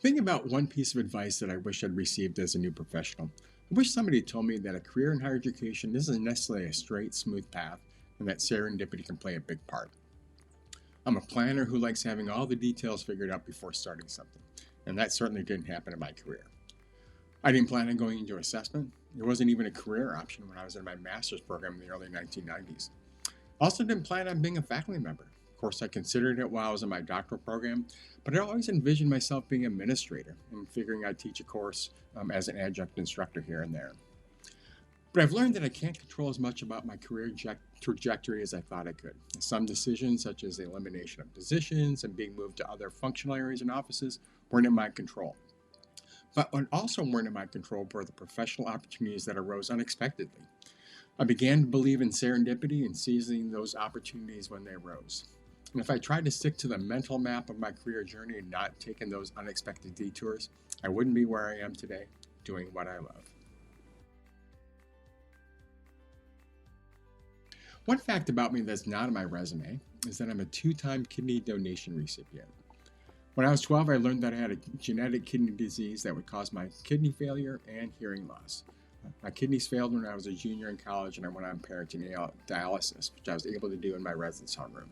Think about one piece of advice that I wish I'd received as a new professional. I wish somebody had told me that a career in higher education isn't necessarily a straight, smooth path, and that serendipity can play a big part. I'm a planner who likes having all the details figured out before starting something, and that certainly didn't happen in my career. I didn't plan on going into assessment. It wasn't even a career option when I was in my master's program in the early 1990s. I also didn't plan on being a faculty member. Of course, I considered it while I was in my doctoral program, but I always envisioned myself being an administrator and figuring I'd teach a course as an adjunct instructor here and there. But I've learned that I can't control as much about my career trajectory as I thought I could. Some decisions, such as the elimination of positions and being moved to other functional areas and offices, weren't in my control. But what also weren't in my control were the professional opportunities that arose unexpectedly. I began to believe in serendipity and seizing those opportunities when they arose. And if I tried to stick to the mental map of my career journey and not taking those unexpected detours, I wouldn't be where I am today, doing what I love. One fact about me that's not on my resume is that I'm a 2-time kidney donation recipient. When I was 12, I learned that I had a genetic kidney disease that would cause my kidney failure and hearing loss. My kidneys failed when I was a junior in college, and I went on peritoneal dialysis, which I was able to do in my residence hall room.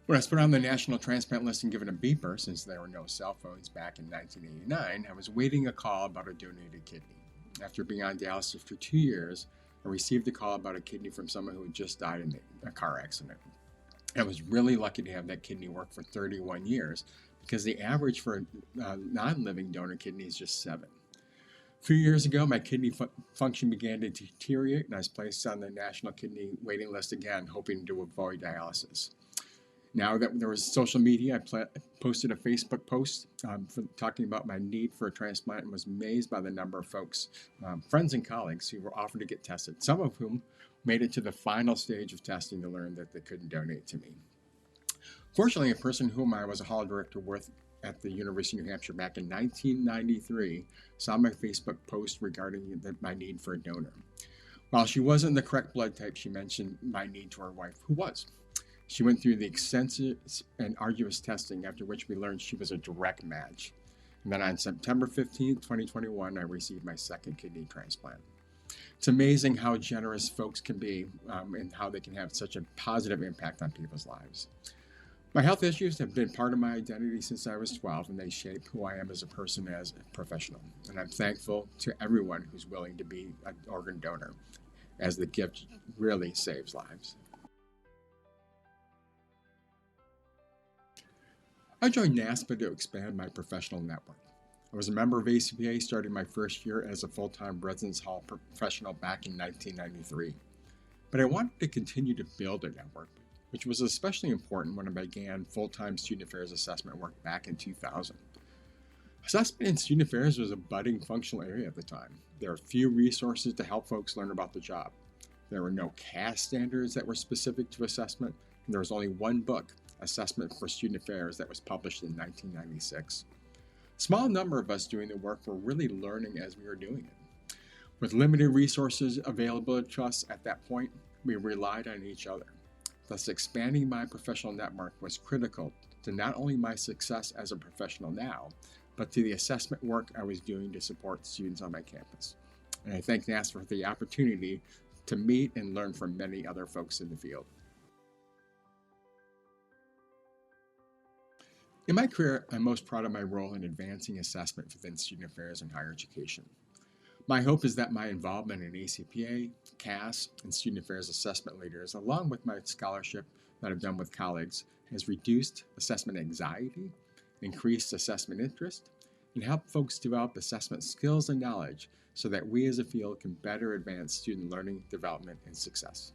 When I was put on the national transplant list and given a beeper, since there were no cell phones back in 1989, I was waiting a call about a donated kidney. After being on dialysis for 2 years, I received a call about a kidney from someone who had just died in a car accident. I was really lucky to have that kidney work for 31 years because the average for a non-living donor kidney is just 7. A few years ago, my kidney function began to deteriorate, and I was placed on the national kidney waiting list again, hoping to avoid dialysis. Now that there was social media, I posted a Facebook post talking about my need for a transplant and was amazed by the number of folks, friends and colleagues, who were offered to get tested, some of whom made it to the final stage of testing to learn that they couldn't donate to me. Fortunately, a person whom I was a hall director with at the University of New Hampshire back in 1993 saw my Facebook post regarding my need for a donor. While she wasn't the correct blood type, she mentioned my need to her wife, who was. She went through the extensive and arduous testing, after which we learned she was a direct match. And then on September 15, 2021, I received my second kidney transplant. It's amazing how generous folks can be and how they can have such a positive impact on people's lives. My health issues have been part of my identity since I was 12, and they shape who I am as a person, as a professional. And I'm thankful to everyone who's willing to be an organ donor, as the gift really saves lives. I joined NASPA to expand my professional network. I was a member of ACPA starting my first year as a full-time residence hall professional back in 1993. But I wanted to continue to build a network, which was especially important when I began full-time student affairs assessment work back in 2000. Assessment in student affairs was a budding functional area at the time. There were few resources to help folks learn about the job. There were no CAS standards that were specific to assessment, and there was only one book, Assessment for Student Affairs, that was published in 1996. A small number of us doing the work were really learning as we were doing it. With limited resources available to us at that point, we relied on each other. Thus, expanding my professional network was critical to not only my success as a professional now, but to the assessment work I was doing to support students on my campus. And I thank NASPA for the opportunity to meet and learn from many other folks in the field. In my career, I'm most proud of my role in advancing assessment within student affairs and higher education. My hope is that my involvement in ACPA, CAS, and student affairs assessment leaders, along with my scholarship that I've done with colleagues, has reduced assessment anxiety, increased assessment interest, and helped folks develop assessment skills and knowledge so that we as a field can better advance student learning, development, and success.